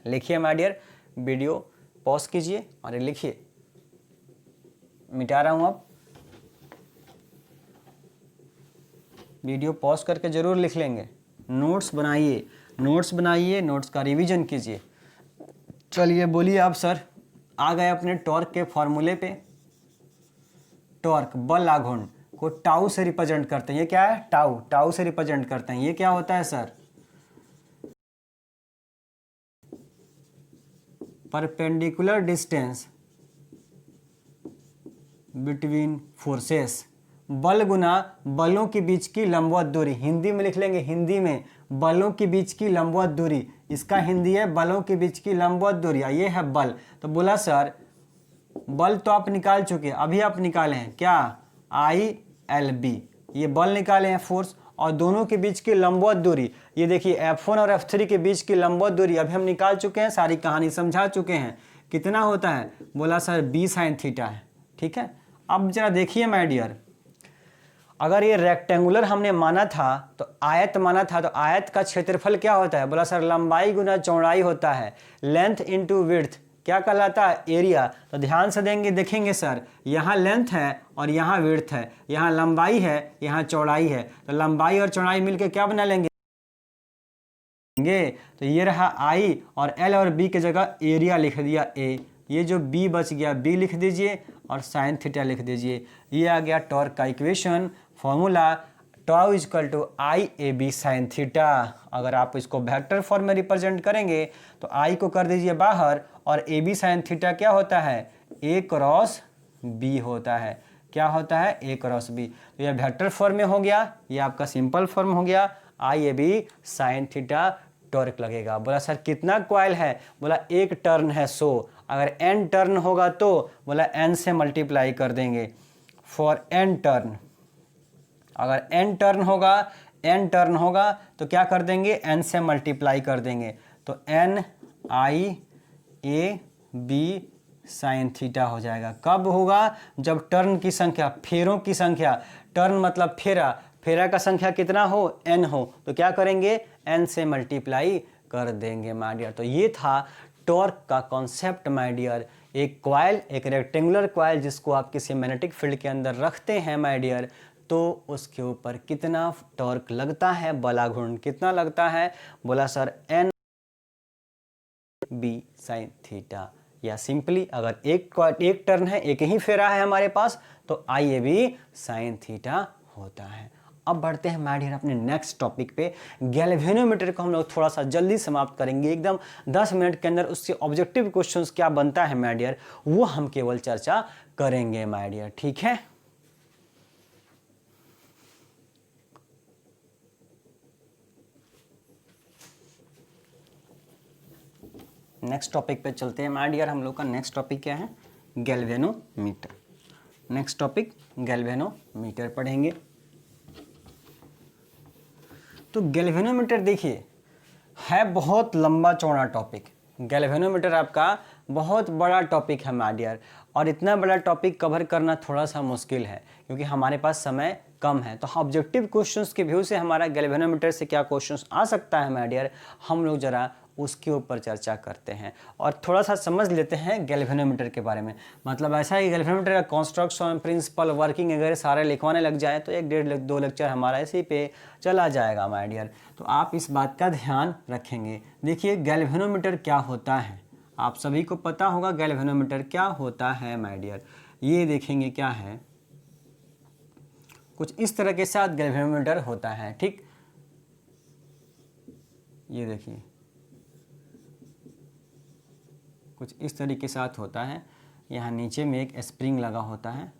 लिखिए माय डियर, वीडियो पॉज कीजिए और लिखिए, मिटा रहा हूं। अब वीडियो पॉज करके जरूर लिख लेंगे, नोट्स बनाइए, नोट्स बनाइए, नोट्स का रिवीजन कीजिए। चलिए बोलिए आप सर, आ गए अपने टॉर्क के फॉर्मूले पे। टॉर्क बल आघूर्ण को टाउ से रिप्रेजेंट करते हैं, ये क्या है, टाउ, टाउ से रिप्रेजेंट करते हैं। ये क्या होता है sir, perpendicular distance between forces. बल गुना बलों के बीच की लंबवत दूरी, हिंदी में लिख लेंगे, हिंदी में बलों के बीच की लंबवत दूरी, इसका हिंदी है बलों के बीच की लंबवत दूरी, ये है बल। तो बोला सर बल तो आप निकाल चुके हैं, अभी आप निकाले हैं क्या, ILB, ये बल निकाले हैं, फोर्स, और दोनों के बीच की लंबवत दूरी, ये देखिए F1 और F3 के बीच की लंबवत दूरी अभी हम निकाल चुके हैं, सारी कहानी समझा चुके हैं। कितना होता है, बोला सर B sin थीटा है। ठीक है, अब जरा देखिए माय डियर, अगर ये रेक्टेंगुलर हमने माना था, तो आयत माना था, तो आयत का क्षेत्रफल क्या होता है, बोला सर लंबाई गुना चौड़ाई होता है, लेंथ इनटू विड्थ क्या कहलाता है, एरिया। तो ध्यान से देंगे, देखेंगे सर, यहाँ लेंथ है और यहाँ विड्थ है, यहाँ लंबाई है, यहाँ चौड़ाई है, तो लंबाई और चौड़ाई मिलकर क्या बना लेंगे, तो ये रहा I, और L और B की जगह एरिया लिख दिया A, ये जो B बच गया B लिख दीजिए और साइन थीटा लिख दीजिए। ये आ गया टॉर्क का equation, formula, tau is equal to IAB sine theta. अगर आप इसको वेक्टर फॉर्म में रिप्रेजेंट करेंगे तो I को कर दीजिए बाहर, और AB साइन थीटा क्या होता है, A क्रॉस B होता है। क्या होता है, A क्रॉस B। तो यह वेक्टर फॉर्म में हो गया, ये आपका सिंपल फॉर्म हो गया, IAB साइन थीटा टॉर्क लगेगा। बोला सर कितना कॉइल है, बोला एक टर्न है 100, अगर n टर्न होगा तो बोला n से मल्टीप्लाई कर देंगे, फॉर n टर्न, अगर n टर्न होगा तो क्या कर देंगे, n से मल्टीप्लाई कर देंगे, तो NIAB साइन थीटा हो जाएगा। कब होगा, जब टर्न की संख्या, फेरों की संख्या, टर्न मतलब फेरा, फेरा का संख्या कितना हो, n हो, तो क्या करेंगे, n से मल्टीप्लाई कर देंगे माय डियर। तो ये था टॉर्क का कॉन्सेप्ट माय डियर। एक कॉइल, एक रेक्टेंगुलर कॉइल जिसको आप किसी मैग्नेटिक फील्ड के अंदर रखते हैं माय डियर, तो उसके ऊपर कितना टॉर्क लगता है, बलाघूर्ण कितना लगता है, बोला सर NB साइन थीटा। या सिंपली अगर एक टर्न है, एक ही फेरा है हमारे पास, तो IAB साइन थीटा होता है। अब बढ़ते हैं माय डियर अपने नेक्स्ट टॉपिक पे। गैल्वेनोमीटर को हम लोग थोड़ा सा जल्दी समाप्त करेंगे, एकदम 10 मिनट के अंदर उससे ऑब्जेक्टिव क्वेश्चंस क्या बनता है माय डियर, वो हम केवल चर्चा करेंगे माय डियर, ठीक है। नेक्स्ट टॉपिक पे चलते हैं माय डियर। हम लोग का नेक्स्ट टॉपिक क्या है, गैल्वेनोमीटर। नेक्स्ट टॉपिक गैल्वेनोमीटर पढ़ेंगे। तो गैल्वेनोमीटर देखिए है बहुत लंबा चौड़ा टॉपिक, गैल्वेनोमीटर आपका बहुत बड़ा टॉपिक है माय डियर, और इतना बड़ा टॉपिक कवर करना थोड़ा सा मुश्किल है क्योंकि हमारे पास समय कम है। तो ऑब्जेक्टिव क्वेश्चंस के व्यू से हमारा गैल्वेनोमीटर से क्या क्वेश्चंस आ सकता है माय डियर, हम लोग जरा उसके ऊपर चर्चा करते हैं और थोड़ा सा समझ लेते हैं गैल्वेनोमीटर के बारे में। मतलब ऐसा है कि गैल्वेनोमीटर का कंस्ट्रक्शन, प्रिंसिपल, वर्किंग वगैरह सारे लिखवाने लग जाए तो 1-1.5-2 लेक्चर हमारा इसी पे चला जाएगा माय डियर। तो आप इस बात का ध्यान रखेंगे। देखिए गैल्वेनोमीटर क्या होता है, आप सभी को पता होगा गैल्वेनोमीटर क्या होता है माय डियर। ये देखेंगे क्या है, कुछ इस तरह के साथ गैल्वेनोमीटर होता है, ठीक। ये देखिए कुछ इस तरीके के साथ होता है। यहाँ नीचे में एक स्प्रिंग लगा होता है,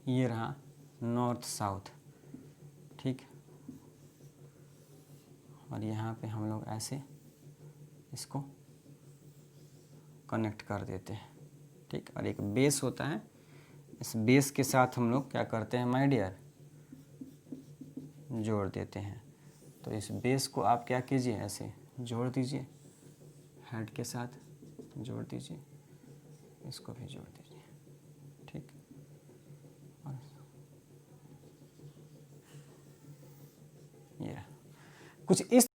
ये रहा नॉर्थ साउथ, ठीक। और यहाँ पे हम लोग ऐसे इसको कनेक्ट कर देते हैं, ठीक। और एक बेस होता है, इस बेस के साथ हम लोग क्या करते हैं माय डियर, जोड़ देते हैं। तो इस बेस को आप क्या कीजिए, ऐसे जोड़ दीजिए, हेड के साथ जोड़ दीजिए, इसको भी जोड़ दीजिए, ठीक। और ये कुछ इस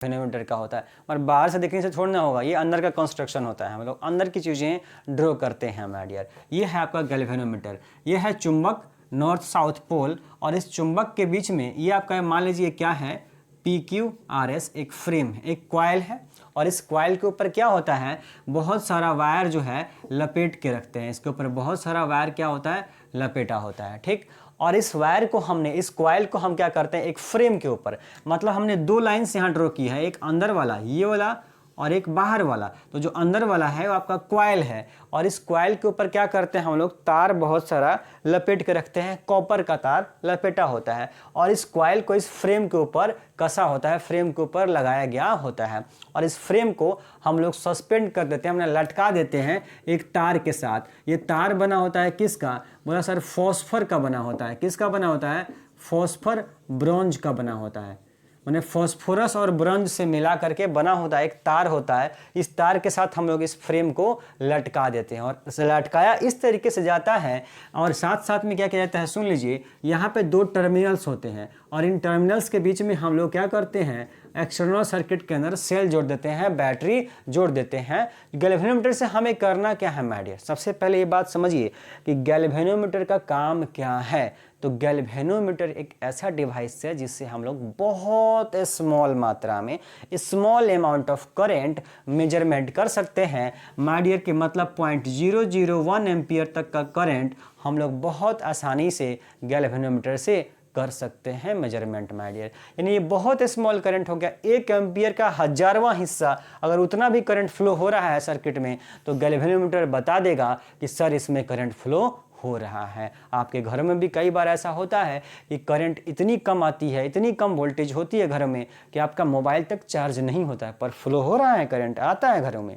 गैल्वेनोमीटर का होता है, और बाहर से देखने से छोड़ना होगा, ये अंदर का कंस्ट्रक्शन होता है, हम लोग अंदर की चीज़ें ड्रॉ करते हैं माय डियर। ये है आपका गैल्वेनोमीटर, ये है चुंबक नॉर्थ साउथ पोल, और इस चुंबक के बीच में ये आपका मान लीजिए क्या है, PQRS एक फ्रेम है, एक कॉइल है, और इस कॉइल के ऊपर क्या होता है, बहुत सारा वायर जो है लपेट के रखते हैं, इसके ऊपर बहुत सारा वायर क्या होता है, लपेटा होता है, ठीक। और इस वायर को हमने, इस कॉइल को हम क्या करते हैं, एक फ्रेम के ऊपर, मतलब हमने दो लाइन्स यहाँ ड्रॉ की है, एक अंदर वाला ये वाला और एक बाहर वाला। तो जो अंदर वाला है वो आपका कॉइल है, और इस कॉइल के ऊपर क्या करते हैं हम लोग, तार बहुत सारा लपेट के रखते हैं, कॉपर का तार लपेटा होता है, और इस कॉइल को इस फ्रेम के ऊपर कसा होता है, फ्रेम के ऊपर लगाया गया होता है, और इस फ्रेम को हम लोग सस्पेंड कर देते हैं, हमने लटका देते हैं एक तार के साथ। ये तार बना होता है किसका, बोला सर फॉस्फर का बना होता है। किसका बना होता है, फॉस्फर ब्रॉन्ज का बना होता है, मैंने फॉस्फोरस और ब्रॉन्ज से मिला करके बना होता है, एक तार होता है। इस तार के साथ हम लोग इस फ्रेम को लटका देते हैं, और लटकाया इस तरीके से जाता है, और साथ साथ में क्या किया जाता है, सुन लीजिए, यहाँ पे दो टर्मिनल्स होते हैं, और इन टर्मिनल्स के बीच में हम लोग क्या करते हैं, एक्सटर्नल सर्किट के अंदर सेल जोड़ देते हैं, बैटरी जोड़ देते हैं। गैल्वेनोमीटर से हमें करना क्या है माय डियर, सबसे पहले ये बात समझिए कि गैल्वेनोमीटर का काम क्या है। तो गैल्वेनोमीटर एक ऐसा डिवाइस है जिससे हम लोग बहुत स्मॉल मात्रा में, small amount of current measurement कर सकते हैं माय डियर, के मतलब 0.001 एम्पियर तक का करंट हम लोग बहुत आसानी से गैल्वेनोमीटर से कर सकते हैं मेजरमेंट माय डियर। यानी ये बहुत स्मॉल करंट हो गया, 1 एम्पियर का 1000वां हिस्सा अगर उतना भी करंट फ्लो हो रहा है सर्किट में, तो गैल्वेनोमीटर बता देगा कि सर इसमें करंट फ्लो हो रहा है। आपके घर में भी कई बार ऐसा होता है कि करंट इतनी कम आती है, इतनी कम वोल्टेज होती है घर में कि आपका मोबाइल तक चार्ज नहीं होता है, पर फ्लो हो रहा है, करंट आता है घरों में।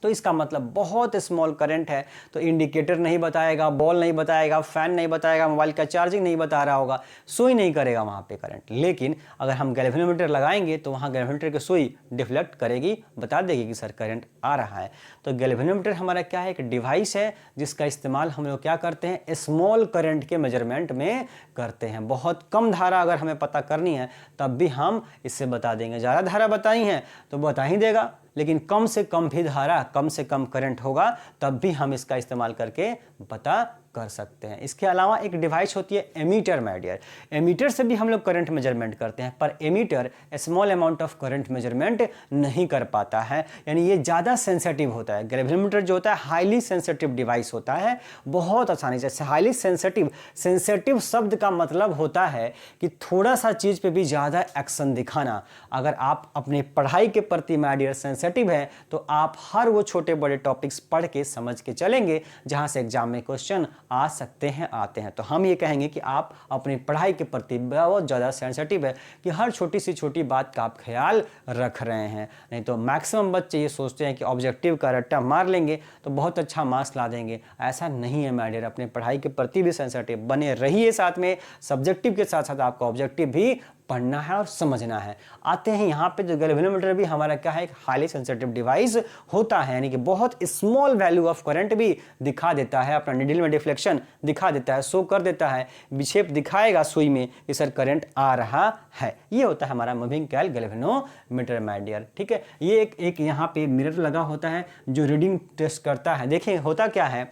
तो इसका मतलब बहुत स्मॉल करंट है, तो इंडिकेटर नहीं बताएगा, बॉल नहीं बताएगा, फैन नहीं बताएगा, मोबाइल का चार्जिंग नहीं बता रहा होगा, सुई नहीं करेगा वहाँ पे करंट। लेकिन अगर हम गैल्वेनोमीटर लगाएंगे तो वहाँ गैल्वेनोमीटर की सुई डिफ्लेक्ट करेगी, बता देगी कि सर करंट आ रहा है। तो गैल्वेनोमीटर हमारा क्या है, एक डिवाइस है जिसका इस्तेमाल हम लोग क्या करते हैं, स्मॉल करंट के मेजरमेंट में करते हैं। बहुत कम धारा अगर हमें पता करनी है तब भी हम इससे बता देंगे, ज़्यादा धारा बताई है तो बता ही देगा, लेकिन कम से कम भी धारा, कम से कम करंट होगा तब भी हम इसका इस्तेमाल करके पता कर सकते हैं। इसके अलावा एक डिवाइस होती है एमीटर माय डियर। एमीटर से भी हम लोग करंट मेजरमेंट करते हैं, पर ammeter small amount of current measurement नहीं कर पाता है, यानी ये ज़्यादा सेंसिटिव होता है। गैल्वेनोमीटर जो होता है हाईली सेंसिटिव डिवाइस होता है, बहुत आसानी से। हाईली सेंसिटिव, सेंसिटिव शब्द का मतलब होता है कि थोड़ा सा चीज़ पे भी ज़्यादा एक्शन दिखाना। अगर आप अपनी पढ़ाई के प्रति माय डियर सेंसिटिव है तो आप हर वो छोटे बड़े टॉपिक्स पढ़ के समझ के चलेंगे जहाँ से एग्जाम में क्वेश्चन आ सकते हैं, आते हैं। तो हम ये कहेंगे कि आप अपनी पढ़ाई के प्रति बहुत ज़्यादा सेंसिटिव है कि हर छोटी सी छोटी बात का आप ख्याल रख रहे हैं। नहीं तो मैक्सिमम बच्चे ये सोचते हैं कि ऑब्जेक्टिव का रट्टा मार लेंगे तो बहुत अच्छा मार्क्स ला देंगे। ऐसा नहीं है माय डियर, अपने पढ़ाई के प्रति भी सेंसिटिव बने रहिए, साथ में सब्जेक्टिव के साथ साथ आपको ऑब्जेक्टिव भी पढ़ना है और समझना है। आते हैं यहाँ पे, जो गैल्वेनोमीटर भी हमारा क्या है, एक हाईली सेंसिटिव डिवाइस होता है, यानी कि बहुत स्मॉल वैल्यू ऑफ करंट भी दिखा देता है, अपना नीडल में डिफ्लेक्शन दिखा देता है, शो कर देता है, विक्षेप दिखाएगा सुई में कि सर करंट आ रहा है। ये होता है हमारा moving coil galvanometer my dear, ठीक है। ये एक यहाँ पे मिरर लगा होता है जो रीडिंग टेस्ट करता है। देखिए होता क्या है,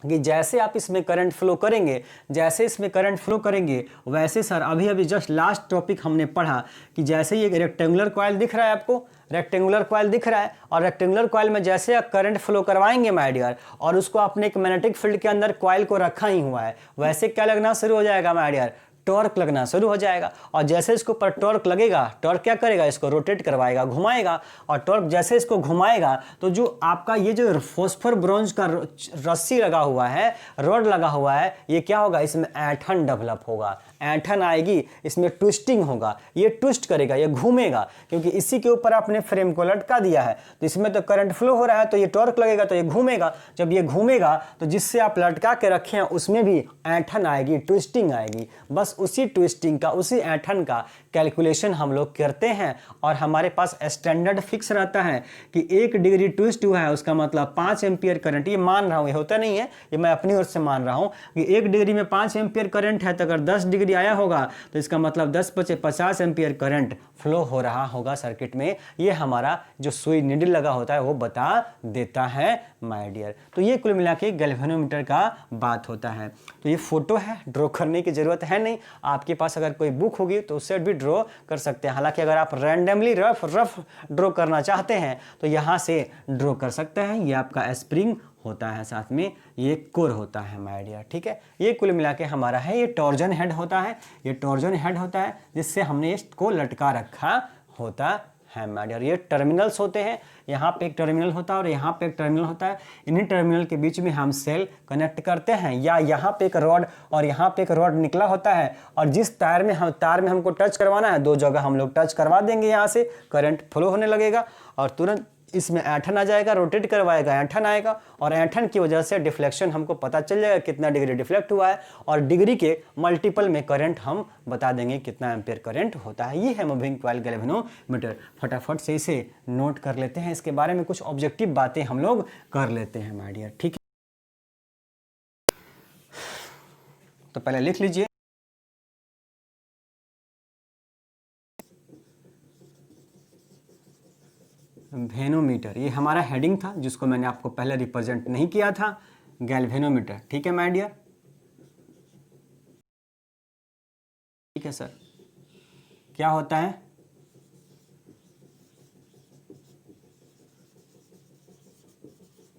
कि जैसे आप इसमें करंट फ्लो करेंगे, जैसे इसमें करंट फ्लो करेंगे वैसे सर अभी अभी जस्ट लास्ट टॉपिक हमने पढ़ा कि जैसे ये रेक्टेंगुलर कॉइल दिख रहा है आपको, रेक्टेंगुलर कॉइल दिख रहा है, और रेक्टेंगुलर कॉइल में जैसे आप करंट फ्लो करवाएंगे माय डियर, और उसको आपने एक मैग्नेटिक फील्ड के अंदर कॉइल को रखा ही हुआ है, वैसे क्या लगना शुरू हो जाएगा माय डियर, टॉर्क लगना शुरू हो जाएगा। और जैसे इसके ऊपर टॉर्क लगेगा, टॉर्क क्या करेगा, इसको रोटेट करवाएगा, घुमाएगा, और टॉर्क जैसे इसको घुमाएगा तो जो आपका ये जो फॉस्फर ब्रोंज का रस्सी लगा हुआ है, रॉड लगा हुआ है, ये क्या होगा, इसमें ऐंठन डेवलप होगा, ऐंठन आएगी, इसमें ट्विस्टिंग होगा, ये ट्विस्ट करेगा, ये घूमेगा, क्योंकि इसी के ऊपर आपने फ्रेम को लटका दिया है, तो इसमें तो करंट फ्लो हो रहा है, तो ये टॉर्क लगेगा तो ये घूमेगा, जब ये घूमेगा तो जिससे आप लटका के रखे हैं उसमें भी ऐंठन आएगी, ट्विस्टिंग आएगी। बस उसी ट्विस्टिंग का, उसी ऐंठन का कैलकुलेशन हम लोग करते हैं, और हमारे पास स्टैंडर्ड फिक्स रहता है कि 1 डिग्री ट्विस्ट हुआ है उसका मतलब 5 एम्पियर करंट, ये मान रहा हूँ, ये होता नहीं है, ये मैं अपनी ओर से मान रहा हूँ कि 1 डिग्री में 5 एम्पियर करंट है, तो अगर 10 डिग्री आया होगा तो इसका मतलब 10 बचे 50 एम्पियर करंट फ्लो हो रहा होगा सर्किट में। ये हमारा जो सुई नीडल लगा होता है वो बता देता है माय डियर। तो ये कुल मिला के गैल्वेनोमीटर का बात होता है। तो ये फोटो है, ड्रॉ करने की जरूरत है नहीं, आपके पास अगर कोई बुक होगी तो उससे भी ड्रॉ कर सकते हैं। हालांकि अगर आप रैंडमली रफ ड्रॉ करना चाहते हैं तो यहाँ से ड्रॉ कर सकते हैं। ये आपका स्प्रिंग होता है, साथ में ये कोर होता है माय डियर, ठीक है। ये कुल मिला के हमारा है, ये टॉर्जन हेड होता है, ये टॉर्जन हेड होता है जिससे हमने इसको लटका रखा होता है माय डियर। ये टर्मिनल्स होते हैं, यहाँ पे एक टर्मिनल होता है और यहाँ पे एक टर्मिनल होता है। इन्हीं टर्मिनल के बीच में हम सेल कनेक्ट करते हैं, या यहाँ पे एक रॉड और यहाँ पे एक रॉड निकला होता है, और जिस तार में हमको टच करवाना है, 2 जगह हम लोग टच करवा देंगे, यहाँ से करंट फ्लो होने लगेगा और तुरंत इसमें ऐंठन आ जाएगा, रोटेट करवाएगा, ऐंठन आएगा, और ऐंठन की वजह से डिफ्लेक्शन हमको पता चल जाएगा कितना डिग्री डिफ्लेक्ट हुआ है, और डिग्री के मल्टीपल में करंट हम बता देंगे कितना एम्पियर करंट होता है। ये है मूविंग कॉइल गैल्वेनोमीटर। फटाफट से इसे नोट कर लेते हैं, इसके बारे में कुछ ऑब्जेक्टिव बातें हम लोग कर लेते हैं माय डियर, ठीक है। तो पहले लिख लीजिए, वेनोमीटर, ये हमारा हेडिंग था जिसको मैंने आपको पहले रिप्रेजेंट नहीं किया था, गैल्वेनोमीटर, ठीक है माय डियर, ठीक है सर। क्या होता है,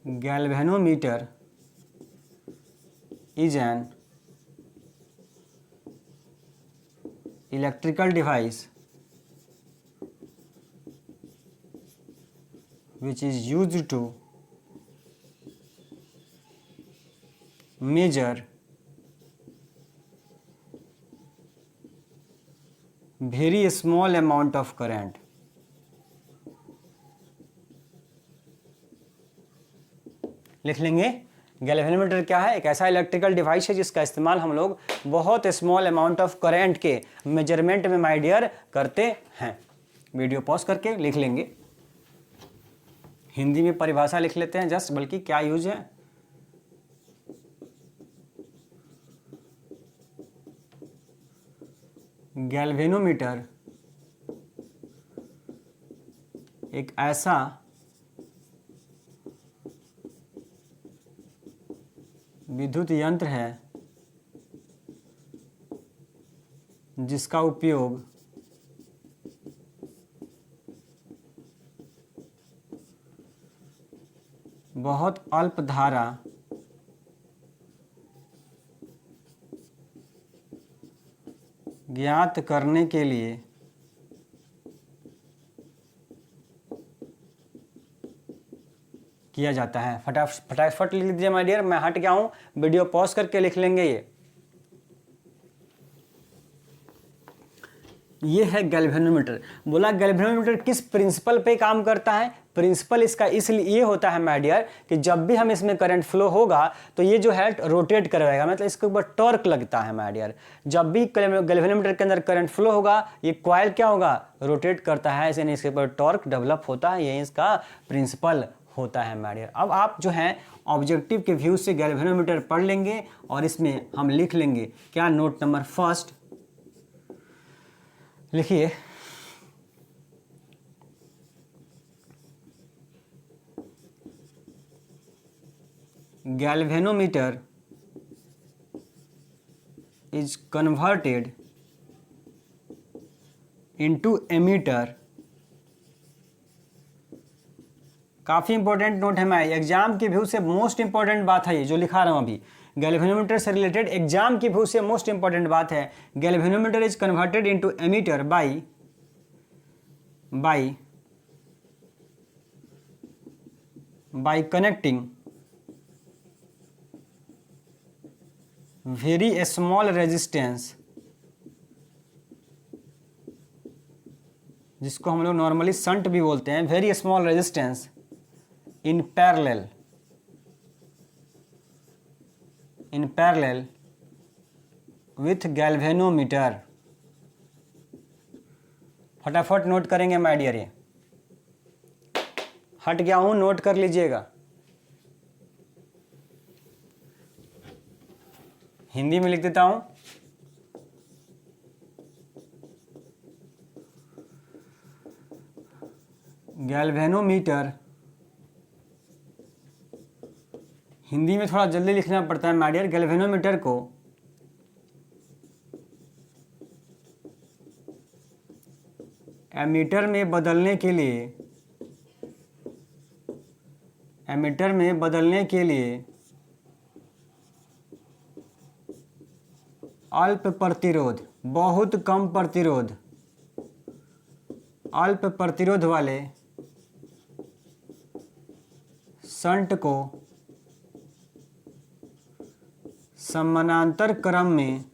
galvanometer is an electrical device which is used to measure very small amount of current। लिख लेंगे, गैल्वेनोमीटर क्या है, एक ऐसा इलेक्ट्रिकल डिवाइस है जिसका इस्तेमाल हम लोग बहुत स्मॉल अमाउंट ऑफ करंट के मेजरमेंट में माय डियर करते हैं। वीडियो पॉज करके लिख लेंगे, हिंदी में परिभाषा लिख लेते हैं जस्ट, बल्कि क्या यूज है, गैल्वेनोमीटर एक ऐसा विद्युत यंत्र है जिसका उपयोग बहुत अल्प धारा ज्ञात करने के लिए किया जाता है। फटाफट लिख दीजिए माय डियर, मैं हट गया हूं, वीडियो पॉज करके लिख लेंगे। ये है गैल्वेनोमीटर। बोला गैल्वेनोमीटर किस प्रिंसिपल पे काम करता है, प्रिंसिपल इसका इसलिए ये होता है माय डियर कि जब भी हम इसमें करंट फ्लो होगा तो ये जो है रोटेट करवाएगा, मतलब इसके ऊपर टॉर्क लगता है माय डियर। जब भी गैल्वेनोमीटर के अंदर करंट फ्लो होगा ये कॉइल क्या होगा, रोटेट करता है, यानी इसके ऊपर टॉर्क डेवलप होता है, यही इसका प्रिंसिपल होता है माय डियर। अब आप जो है ऑब्जेक्टिव के व्यू से गैल्वेनोमीटर पढ़ लेंगे और इसमें हम लिख लेंगे क्या, नोट नंबर फर्स्ट लिखिए, galvanometer is converted into emitter। काफ़ी इंपॉर्टेंट नोट है, मैं एग्जाम के व्यू से मोस्ट इंपॉर्टेंट बात है ये जो लिखा रहा हूँ अभी। गैल्वेनोमीटर से रिलेटेड एग्जाम की व्यू से मोस्ट इंपॉर्टेंट बात है। Galvanometer is converted into ammeter by connecting very small resistance, जिसको हम लोग नॉर्मली शंट भी बोलते हैं, very small resistance in parallel with galvanometer। फटाफट नोट करेंगे माय डियर, ये हट गया हूं, नोट कर लीजिएगा। हिंदी में लिख देता हूं। गैल्वेनोमीटर, हिंदी में थोड़ा जल्दी लिखना पड़ता है माय डियर। गैल्वेनोमीटर को एमीटर में बदलने के लिए अल्प प्रतिरोध, बहुत कम प्रतिरोध, अल्प प्रतिरोध वाले शंट को समानांतर क्रम में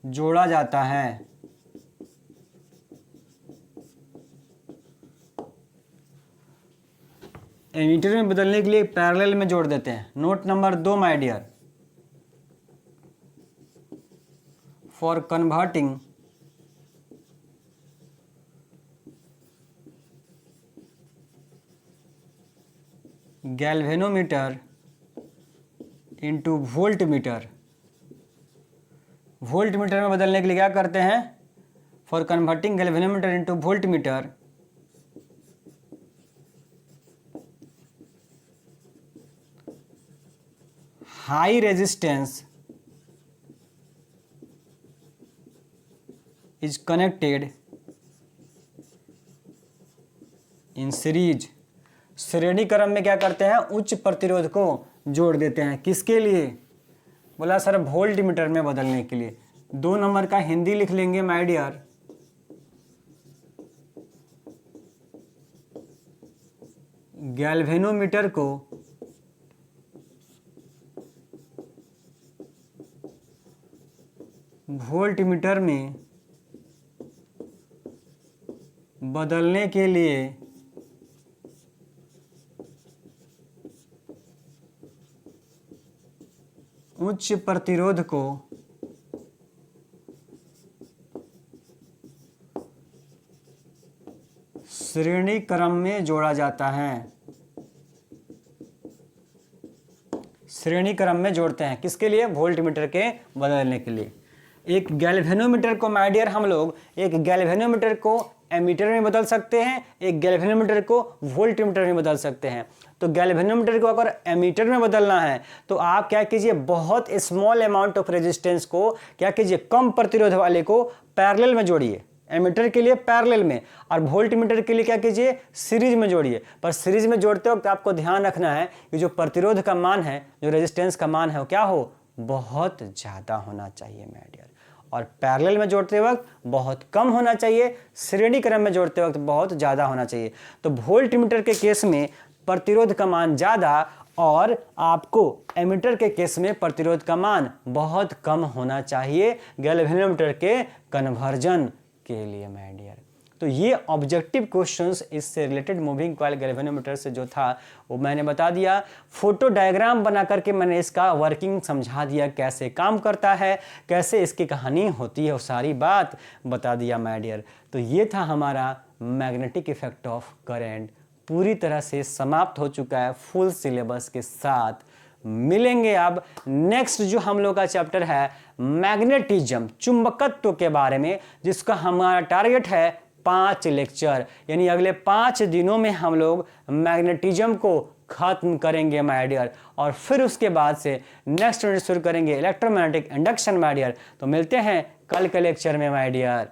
जोड़ा जाता है। एमीटर में बदलने के लिए पैरेलल में जोड़ देते हैं। Note number 2 my dear, for converting galvanometer into voltmeter, voltmeter में बदलने के लिए क्या करते हैं? For converting galvanometer into voltmeter high resistance is connected in series. श्रेणी क्रम में क्या करते हैं? उच्च प्रतिरोध को जोड़ देते हैं। किसके लिए? बोला सर वोल्ट मीटर में बदलने के लिए। 2 नंबर का हिंदी लिख लेंगे माय डियर। गैल्वेनोमीटर को वोल्ट मीटर में बदलने के लिए उच्च प्रतिरोध को श्रेणी क्रम में जोड़ा जाता है। श्रेणी क्रम में जोड़ते हैं किसके लिए? वोल्ट मीटर के बदलने के लिए। एक गैल्वेनोमीटर को माय डियर हम लोग एक गैल्वेनोमीटर को एमीटर में बदल सकते हैं, एक गैल्वेनोमीटर को वोल्ट मीटर में बदल सकते हैं। तो गैल्वेनोमीटर को अगर एमीटर में बदलना है तो आप क्या कीजिए, बहुत स्मॉल अमाउंट ऑफ रेजिस्टेंस को क्या कीजिए, कम प्रतिरोध वाले को पैरेलल में जोड़िए। एमीटर के लिए पैरेलल में और वोल्ट मीटर के लिए क्या कीजिए, सीरीज में जोड़िए। पर सीरीज में जोड़ते वक्त आपको ध्यान रखना है कि जो प्रतिरोध का मान है, जो रेजिस्टेंस का मान है, वो क्या हो, बहुत ज़्यादा होना चाहिए माय डियर। और पैरेलल में जोड़ते वक्त बहुत कम होना चाहिए, श्रेणी क्रम में जोड़ते वक्त बहुत ज़्यादा होना चाहिए। तो वोल्ट मीटर के केस में प्रतिरोध का मान ज़्यादा और आपको एमीटर के केस में प्रतिरोध का मान बहुत कम होना चाहिए गैल्वेनोमीटर के कन्वर्जन के लिए माय डियर। तो ये ऑब्जेक्टिव क्वेश्चंस इससे रिलेटेड मूविंग कॉइल गैल्वेनोमीटर से जो था वो मैंने बता दिया। फोटो डायग्राम बना करके मैंने इसका वर्किंग समझा दिया, कैसे काम करता है, कैसे इसकी कहानी होती है, वो सारी बात बता दिया माय डियर। तो ये था हमारा मैग्नेटिक इफेक्ट ऑफ करंट, पूरी तरह से समाप्त हो चुका है फुल सिलेबस के साथ। मिलेंगे अब नेक्स्ट जो हम लोग का चैप्टर है मैग्नेटिज्म, चुंबकत्व के बारे में, जिसका हमारा टारगेट है 5 लेक्चर, यानी अगले 5 दिनों में हम लोग मैग्नेटिज्म को खत्म करेंगे माय डियर, और फिर उसके बाद से नेक्स्ट यूनिट शुरू करेंगे इलेक्ट्रोमैग्नेटिक इंडक्शन माय डियर। तो मिलते हैं कल के लेक्चर में माय डियर।